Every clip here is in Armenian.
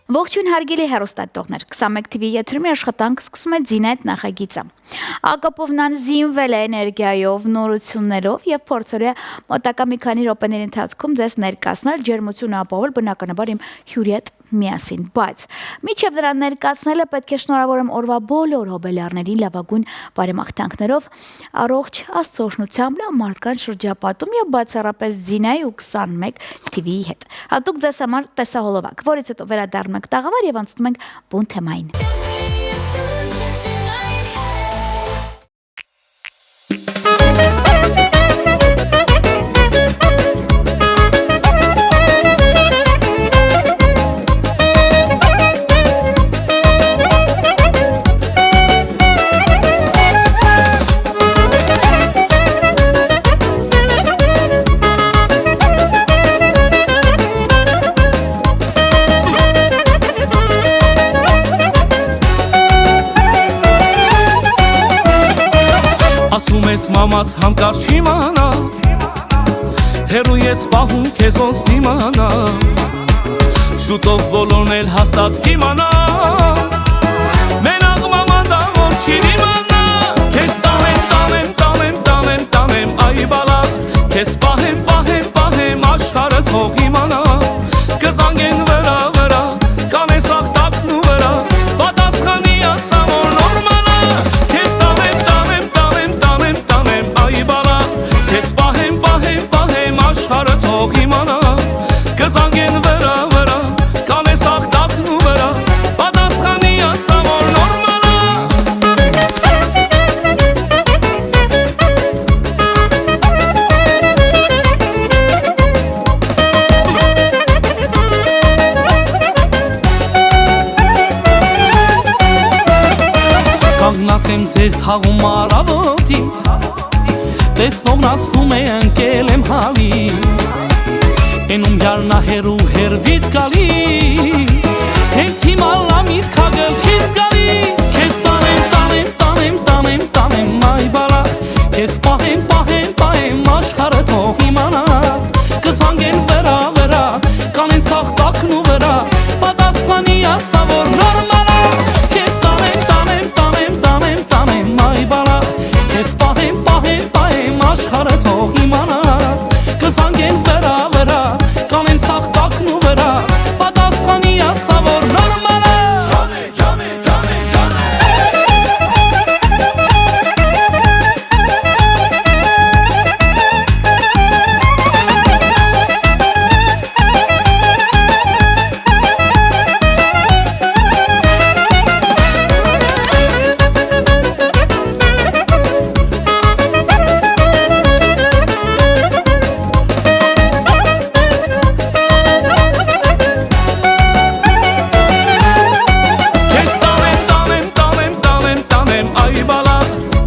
Ողջույն հարգելի հեռուստադիտողներ, 21 TV եթերում աշխատանք սկսում է Ձինայդ նախագիծը։ Ակապովնան զինվել է էներգիայով, նորություններով եւ փորձել է մոտակա մի քանի րոպեների ընթացքում ձեզ ներկայացնել ջերմություն ապահովել բնականաբար իմ հյուրի հետ միասին, բայց միջև դրան ներկայացնելը պետք է շնորհավորեմ օրվա բոլոր հոբելյարներին լավագույն բարեմաղթանքներով, առողջ Աստծո օրհնությամբ, լավ մարդկային շրջապատում եւ բացառապես Ձինայի ու 21 TV-ի հետ։ Հատուկ ձեզ համար տեսահոլովակ, որից հետո վերադառնում ենք տաղավար եւ անցնում ենք բուն թեմային։ Մամաս հանկարծ չիմանա, հեռու ես պահում քեզ ոնց դիմանա, շուտով բոլորն էլ հաստատ կիմանա, մենակ մաման դա որ չի դիմանա, քեզ տանեմ, այ բալա, քեզ պահեմ, աշխարհը թող իմանա, կզանգեն վրա, կանես աղտակն ու վրա, պատասխանի ասա որ նորմալ է, քեզ աշխարհը թող իմանա, կզանգեն վրա, կանես աղտակն ու վրա, պատասխանի ասա որ նորմալ է։ Կանգնած եմ ձեր թաղում առավոտից, տեսնողն ասում է ընկել եմ հավից, էնում յարնա հերու հերվից գալիս, հենց հիմա լամիտ քագլխից գալիս, քեզ տանեմ, այ բալա, քեզ պահեմ, աշխարհը թող իմանա, կզանգեն վրա, կանեն սաղտակն ու վրա, պատասխանի ասա որ նորմալ է, քեզ տանեմ, այ բալա, քեզ պահեմ, աշխարհը թող իմանա, կզանգեն վրա, կանեն սաղտակն ու վրա, պատասխանի ասա որ նորմալ է։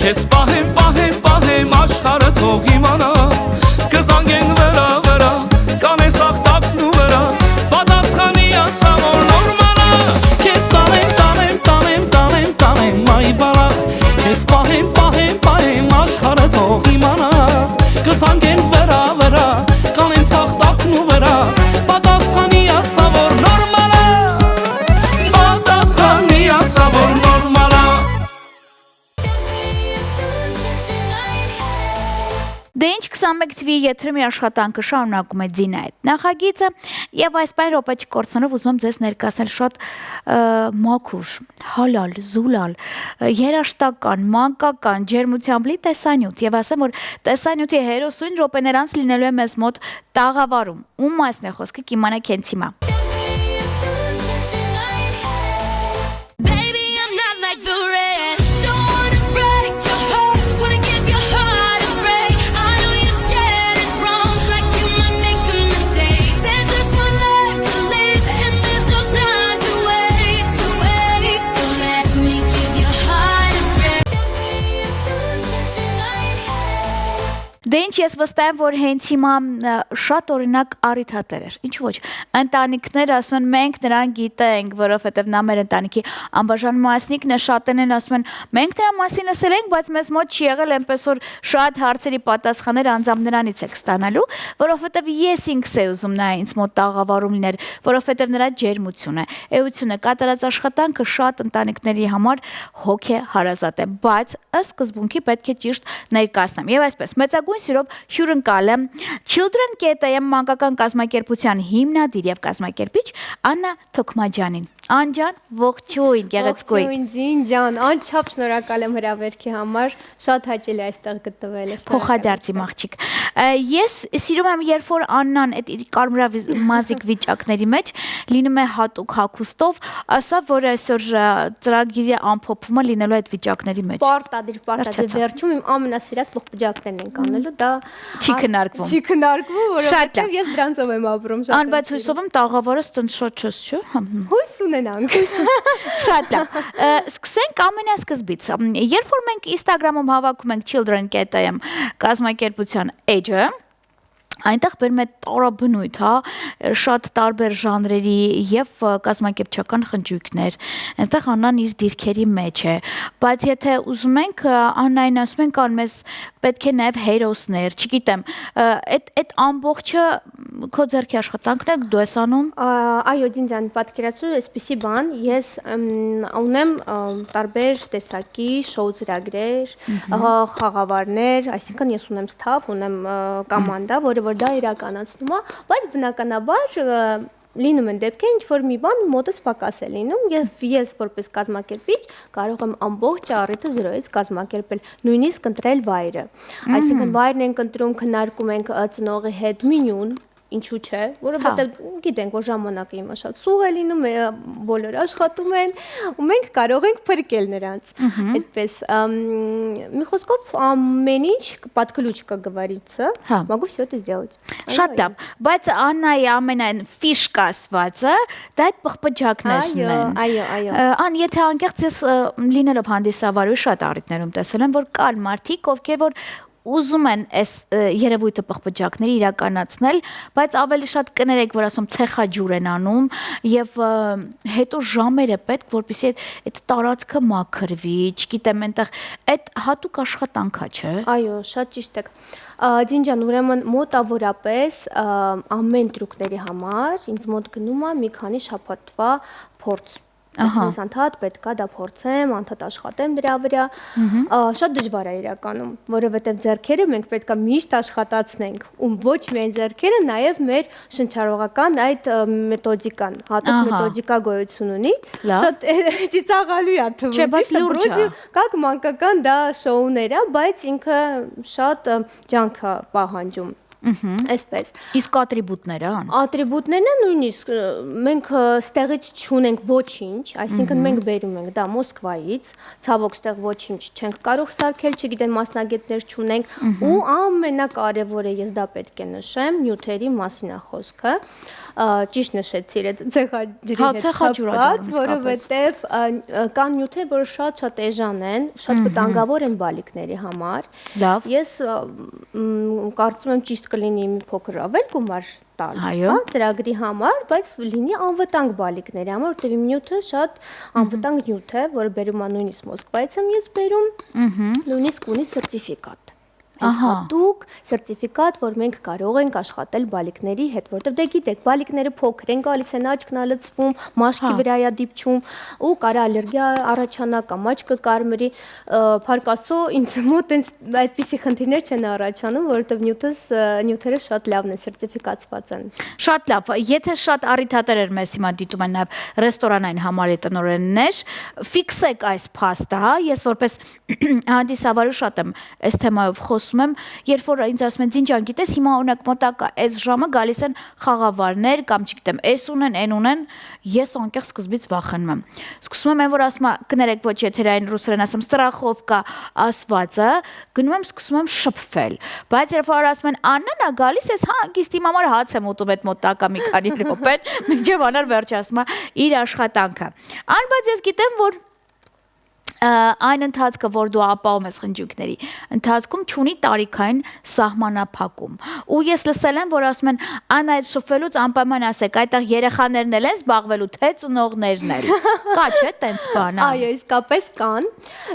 Քեզ պահեմ, աշխարհը թող իմանա, կզանգեն վրա, կանես աղտակն ու վրա, պատասխանի ասա որ նորմալ է, քեզ տանեմ, այ բալա, քեզ պահեմ, աշխարհը թող իմանա, կզանգեն վրա, կանեն սաղտակն ու վրա, պատասխանի ասա որ նորմալ է, պատասխանի ասա որ նորմալ է։ Դե ինչ 21 TV եթերում աշխատանքը շարունակում է Ձինայդ նախագիծը եւ այս պայն րոպե չկորցնելով ուզում եմ ձեզ ներկայացնել շատ մաքուր, հալալ, զուլալ, երաշտական, մանկական, ջերմությամբ լի տեսանյութ եւ ասեմ որ տեսանյութի հերոսույն րոպեներ անց լինելու է մեզ մոտ տաղավարում։ Ում մասն է խոսքը կիմանաք հենց հիմա։ Դե ինչ ինչ ես վստահ եմ, որ հենց հիմա շատ օրինակ առիթատեր էր։ Ինչ ոչ։ Ընտանիքներ ասում են մենք նրան գիտենք, որովհետև նա մեր ընտանիքի անբաժան մասնիկն է, շատերն են ասում են մենք նրա մասին լսել ենք, բայց մեզ մոտ չի եղել այնպես որ շատ հարցերի պատասխաններ անձամբ նրանից եք ստանալու, որովհետև ես ինքս եմ ուզում նա ինձ մոտ տաղավարում լիներ, որովհետև նրա ջերմություն է, էությունը, կատարած աշխատանքը շատ ընտանիքների համար հոգ է հարազատ է, բայց ըստ սկզբունքի պետք է ճիշտ ներկայացնեմ։ Եվ այսպես մեծագույն սիրով հյուրընկալ եմ Children KTM մանկական կազմակերպության հիմնադիր եւ կազմակերպիչ Աննա Թոքմաջյանին։ Անջան, ողջույն, գեղեցկույն։ Ողջույն, Ձին ջան, անչափ շնորհակալ եմ հրավերքի համար, շատ հաճելի այստեղ գտնվել է։ Փոխադարձի աղջիկ։ Ես սիրում եմ, երբ որ Աննան այդ կարմրամազիկ վիճակների մեջ լինում է հատուկ հագուստով, ասա, որ այսօր ծրագիրի ամփոփումը լինելու այդ վիճակների մեջ։ Պարտադիր, վերջում իմ ամենասիրած պղպջակներն ենք անելու, դա չի քննարկվում։ Չի քննարկվում, որովհետև ես դրանցով եմ ապրում շատ։ Անբաց հույսով եմ տաղավարը ստընդ շատ չես, չէ՞։ Հույս ունենանք։ Շատ լավ։ Սկսենք ամենասկզբից։ Երբ որ մենք Instagram-ում հավաքում ենք Children KTM կազմակերպության էջը, այնտեղ բերում է տարաբնույթ, հա, շատ տարբեր ժանրերի եւ կազմակերպչական խնջույքներ։ Այնտեղ Աննան իր դիրքերի մեջ է, բայց եթե ուզում ենք Աննային ասում ենք ան մեզ պետք է նաեւ հերոսներ, չգիտեմ, այդ ամբողջը քո ձեռքի աշխատանքն է, դու ես անում։ Այո, Դինջան, պատկերացրու այսպիսի բան, ես ունեմ տարբեր տեսակի շոու ծրագրեր, խաղավարներ, այսինքն ես ունեմ staff, ունեմ կոմանդա, որը որ դա իրականացնում է, բայց բնականաբար լինում են դեպքեր, ինչ որ մի բան մոտս պակաս է լինում, եւ ես որպես կազմակերպիչ կարող եմ ամբողջ առիթը զրոյից կազմակերպել, նույնիսկ ընտրել վայրը։ Այսինքն վայրն ենք ընտրում, քննարկում ենք ծնողի հետ մենյուն, ինչու՞ չէ, որովհետև գիտենք, որ ժամանակը իմը շատ սուղ է լինում, բոլորը աշխատում են, ու մենք կարող ենք փրկել նրանց։ Այդպես, մի խոսքով ամեն ինչ под ключ, как говорится, могу все это сделать։ Շատ լավ, բայց Աննայի ամենայն ֆիշկա ասվածը դա այդ պղպջակներն են։ Այո։ Ան, եթե անկեղծ ես լինելով հանդիսավարի շատ առիթներում տեսել եմ, որ կան մարդիկ, ովքեր որ ուզում են այս երևույթը պղպջակների իրականացնել, բայց ավելի շատ կներեք, որ ասում ցեխաջուր են անում եւ հետո ժամեր է պետք, որպեսզի այդ տարածքը մաքրվի, չգիտեմ, այնտեղ այդ հատուկ աշխատանքա, չէ։ Այո, շատ ճիշտ եք։ Դինջան, ուրեմն մոտավորապես ամեն տրուկների համար ինձ մոտ գնում է մի քանի շաբաթվա փորձ։ Ես անդադ պետքա դա փորձեմ, անդադ աշխատեմ դրա վրա։ Շատ դժվար է իրականում, որովհետև ձեռքերը մենք պետքա միշտ աշխատացնենք, ու ոչ միայն ձեռքերը, նաև մեր շնչառողական այդ մեթոդիկան, հատուկ մեթոդիկա գոյություն ունի։ Շատ ծիծաղալու է թվում։ Չէ, բայց լուրջ է։ Как մանկական դա շոուներ է, բայց ինքը շատ ջանք է պահանջում։ Այսպես։ Իսկ ատրիբուտները, Ատրիբուտներն նույնիսկ մենք ստեղից չունենք ոչինչ, այսինքն մենք բերում ենք դա Մոսկվայից, ցավոք ստեղ ոչինչ չենք կարող սարքել, չգիտեմ, մասնագետներ չունենք, ու ամենակարևորը ես դա պետք է նշեմ, նյութերի մասին է խոսքը։ Ճիշտ նշեցիր այդ ցեխաջրի հետ կապված, որովհետև կան նյութեր, որ շատ էժան են, շատ վտանգավոր են բալիկների համար։ Լավ։ Ես կարծում եմ ճիշտ կլինի մի փոքր ավել գումար տալ, հա, ծրագրի համար, բայց լինի անվտանգ բալիկների համար, որտեղ իմ նյութը շատ անվտանգ նյութ է, որը բերում է նույնիսկ Մոսկվայից եմ ես բերում, նույնիսկ ունի սերտիֆիկատ։ Հատուկ սերտիֆիկատ, որ մենք կարող ենք աշխատել բալիկների հետ, որտեղ դե գիտեք, բալիկները փոքր են, գալիս են աչքն ալցվում, մաշկի վրա է դիպչում, ու կարա ալերգիա առաջանա կամ աչքը կարմրի, փառք Աստծո, ինձ մոտ այդպիսի խնդիրներ չեն առաջանում, որովհետև նյութերը շատ լավն են, սերտիֆիկացված են։ Շատ լավ, եթե շատ առիթատերեր մեզ հիմա դիտում են նաև ռեստորանային համալի տնօրեններ, ֆիքսեք այս փաստը, հա, ես որպես հանդիսավարու շատ եմ այս թեմայով խոսում եմ, երբ որ ինձ ասում են Ձինջան, գիտես, հիմա օրինակ մոտակա այս ժամը գալիս են խաղավարներ կամ չգիտեմ, այս ունեն, այն ունեն, ես անկեղծ սկզբից վախենում եմ։ Սկսում եմ, որ ասում եմ, կներեք, ոչ եթերային ռուսերեն ասեմ, ստրախովկա ասվածը, գնում եմ, սկսում եմ շփվել։ Բայց երբ որ ասում են Աննան է գալիս, ես հանգիստ իմ համար հաց եմ ուտում այդ մոտակա մի քանի րոպե, մինչև անար վերջ ասում է իր աշխատանքը։ Բայց ես գիտեմ, որ այն ընթացքը, որ դու ապահովում ես խնջույքների, ընթացքում չունի տարիքային սահմանափակում։ Ու ես լսել եմ, որ ասում են, այն այդ շփվելուց անպայման ասեք, այդտեղ երեխաներն են զբաղվելու, թե ծնողներն են։ Կա չէ՞ տենց բան։ Այո, իսկապես կան։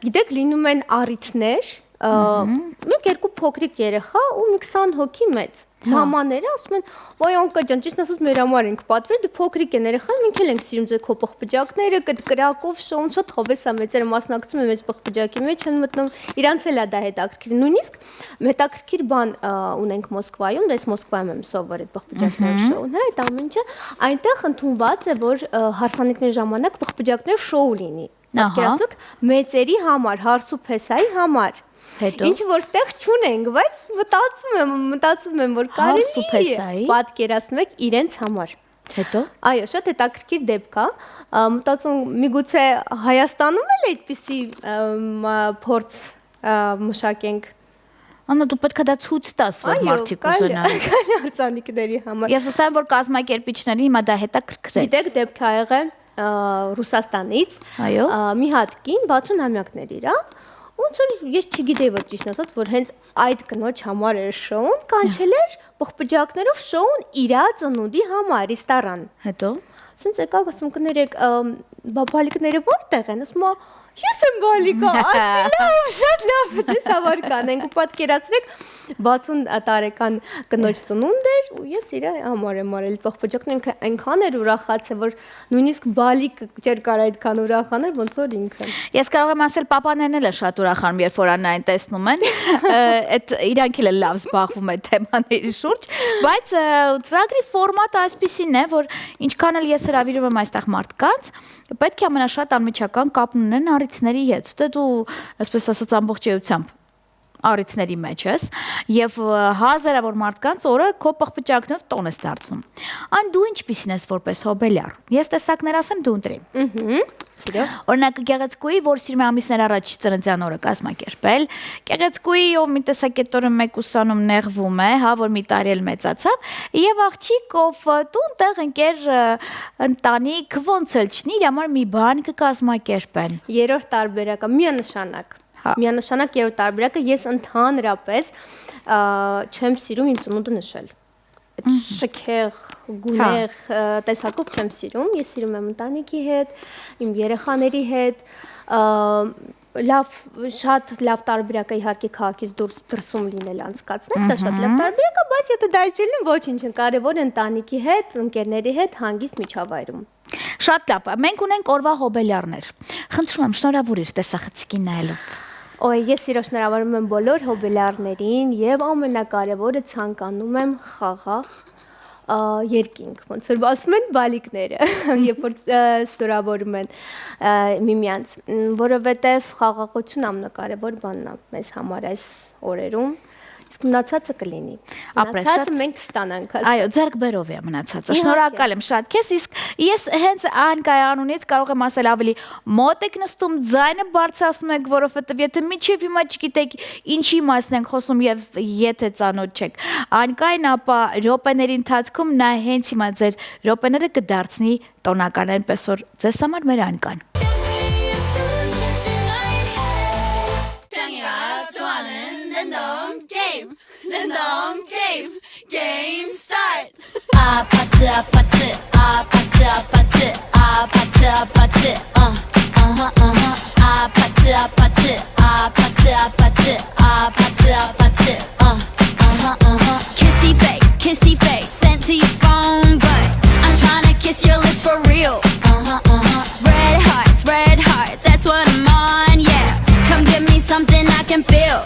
Գիտեք, լինում են առիթներ, մեկ երկու փոքրիկ երեխա ու մի 20 հոգի մեծ։ Մամաները ասում են, «Ոյ անկա ջան, ճիշտ ասած մեր համար ենք պատվիրել, դու փոքրիկ են երեխան, մենք էլ ենք սիրում ձեր քո պղպջակները, կրակով շոուն, շատ հովես է մեծերը մասնակցում են մեծ պղպջակի մեջ են մտնում, իրանց էլ է դա հետաքրքիր։ Նույնիսկ հետաքրքիր բան ունենք Մոսկվայում, դες Մոսկվայում եմ սովորել պղպջակների շոուն, հա, այդ ամեն ինչը, այնտեղ ընդունված է, որ հարսանիքների ժամանակ պղպջակներ շոու լինի։ Պատկերացնեք, մեծերի համար, հարսուփեսայի համար։ Ինչ որ ստեղ չունենք, բայց մտածում եմ, որ կարելի պատկերացնեք իրենց համար։ Հետո։ Այո, շատ հետաքրքիր դեպք է։ Մտածում միգուցե Հայաստանում էլ այդպիսի փորձ մշակենք։ Անա դու պետք է դա ցույց տաս, որ մարդիկ ուզենան։ Այո, հարսանիքների համար։ Ես վստահ եմ, որ կազմակերպիչներին հիմա դա հետաքրքրեց։ Գիտեք, դեպք ա եղել Ռուսաստանից։ Այո։ Մի հատ կին 60-ամյակներ իրա։ Ոնց որ ես չգիտեի որ ճիշտ ասած, որ հենց այդ կնոջ համար էր շոուն, կանչել էր պղպջակներով շոուն իր ծնունդի համար, ռեստորան։ Հետո։ Ասենց եկա, ասում կներեք, բալիկները որտեղ են, ասում ես եմ բալիկա, ասիլավ, շատ լավ, դες ավար կանենք ու պատկերացրեք 60 տարեկան կնոջ ծնունդ էր ու ես իր համար եմ արել պղպջակն այնքան էր ուրախացել, որ նույնիսկ բալիկ չէր կարող այդքան ուրախանել, ոնց որ ինքը։ Ես կարող եմ ասել պապաներն էլ շատ ուրախանում, երբ որ անային տեսնում են, այդ իրանք էլ լավ զբաղվում են թեմաների շուրջ, բայց ծրագրի ֆորմատը այսպեսին է, որ ինչքան էլ ես հրավիրում եմ այստեղ մարդկանց, պետք է ամենաշատ անմիջական կապ ունեն առիթների հետ, թե դու, այսպես ասած, ամբողջ էությամբ առիթների մեջ ես եւ հազարավոր մարդկանց օրը քո պղպջակնով տոն ես դարձում։ Այն դու ինչպիսին ես որպես հոբելյար։ Ես տեսակներ ասեմ դու ընտրի։ Օրինակ գեղեցկուի, որ սիրում է ամիսներ առաջ ծննդյան օրը կազմակերպել, գեղեցկուի, ով մի տեսակետորը մեկ ուսանում նեղվում է, հա, որ մի տարի էլ մեծացավ, եւ աղջիկ, ով տուն տեղ ընկեր ընտանիք, ոնց էլ չնի, իր համար մի բան կկազմակերպեն։ Երրորդ տարբերակը միանշանակ։ Միանշանակ երրորդ տարբերակը ես ընդհանրապես չեմ սիրում իմ ծնունդը նշել։ Այդ շքեղ, գունեղ տեսակով չեմ սիրում, ես սիրում եմ ընտանիքի հետ, իմ երեխաների հետ, լավ, շատ լավ տարբերակ է իհարկե քաղաքից դրսում լինել անցկացնել, դա շատ լավ տարբերակ է, բայց եթե դա չլինի, ոչինչ, կարևոր է ընտանիքի հետ, ընկերների հետ հանգիստ միջավայրում։ Շատ լավ, մենք ունենք օրվա հոբելյարներ։ Խնդրում եմ, շնորհավորիր տեսախցիկին նայելով։ Ոյ, ես սիրո շնորհավորում եմ բոլոր հոբելյարներին եւ ամենակարևորը ցանկանում եմ խաղաղ երկինք, ոնց որ ասում են բալիկները, երբ որ շնորհավորում են միմյանց, որովհետեւ խաղաղությունը ամենակարևոր բանն է մեզ համար այս օրերում։ Իսկ մնացածը կլինի։ Մնացածը մենք կստանանք։ Այո, ձեռք բերով է մնացածը։ Շնորհակալ եմ շատ քեզ, իսկ ես հենց այն կայանունից կարող եմ ասել ավելի մոտ եք նստում, ձայնը բարձրացնում եք, որովհետև եթե միջև հիմա չգիտեք ինչի մասն ենք խոսում եւ եթե ծանոթ չեք, անկայն ապա րոպեների ընթացքում նա հենց հիմա ձեր րոպեները կդարձնի տոնական, այնպես որ ձեզ համար մեր անկան։ Game start. Patı, patı, patı, patı, patı, patı, patı, patı, patı, patı, patı, patı, kissy face, sent to your phone, but I'm trying to kiss your lips for real. Red hearts, that's what I'm on, yeah. Come give me something I can feel.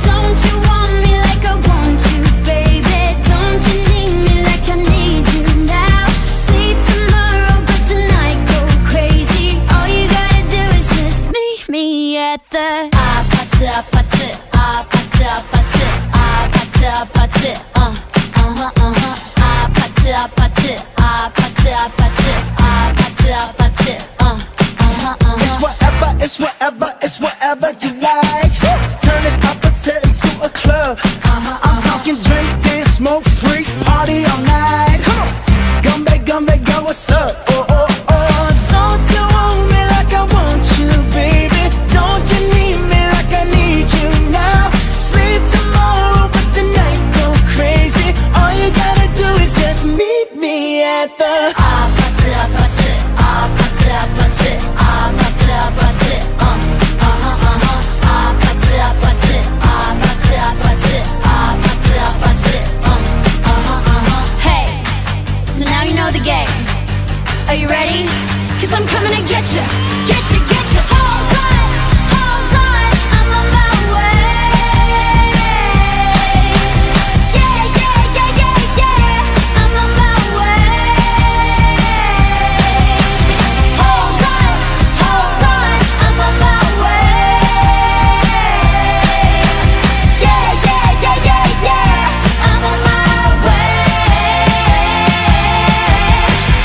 Don't you want me like I want you, baby? Don't you need me like I need you now? See tomorrow, but tonight go crazy. All you gotta do is just meet me at the patı, patı, patı, patı, patı, patı, patı, patı, patı, patı, patı, It's whatever, it's whatever you like. Turn this opposite into a club. I'm talking drink, dance, smoke, freak, party all night. Gumbe, go, what's up? Oh, don't you want me like I want you, baby? at the Hey, so now you know the game. Are you ready? 'Cause I'm coming to get you, get you, get you. Hold on, I'm on my way. Yeah, yeah, yeah, yeah, yeah, I'm on my way. Hold on, I'm on my way. Yeah, yeah, yeah, yeah, yeah, I'm on my way.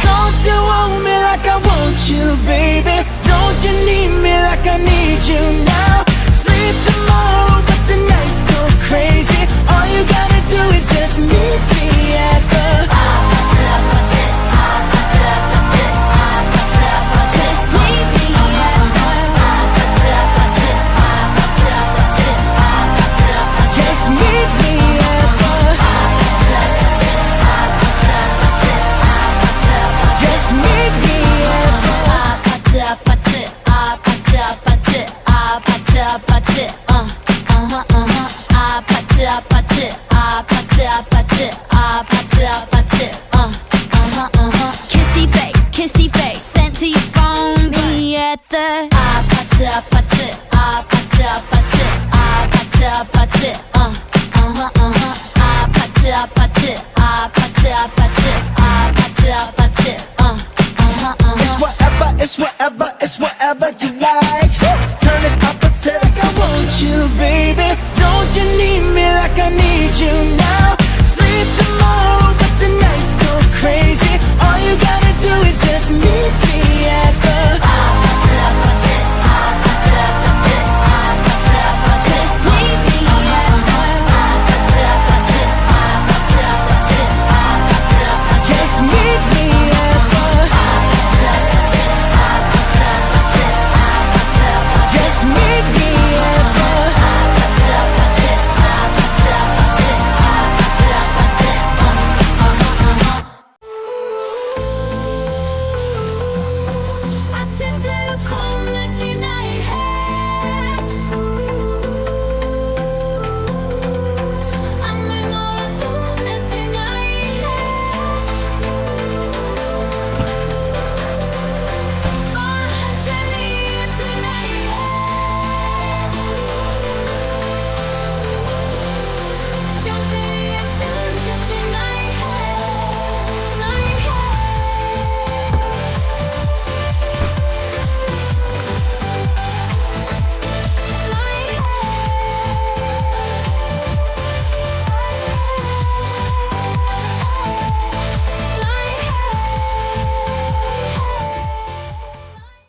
Don't you want me like I want you, baby? Don't you need me like I need you now? Sleep tomorrow, but tonight go crazy. All you gotta do is just meet me at the Just meet me Just meet me at the Just meet me Kissy face, sent to your phone. Be at the It's whatever you like. Turn this up until I want you, baby. Don't you need me like I need you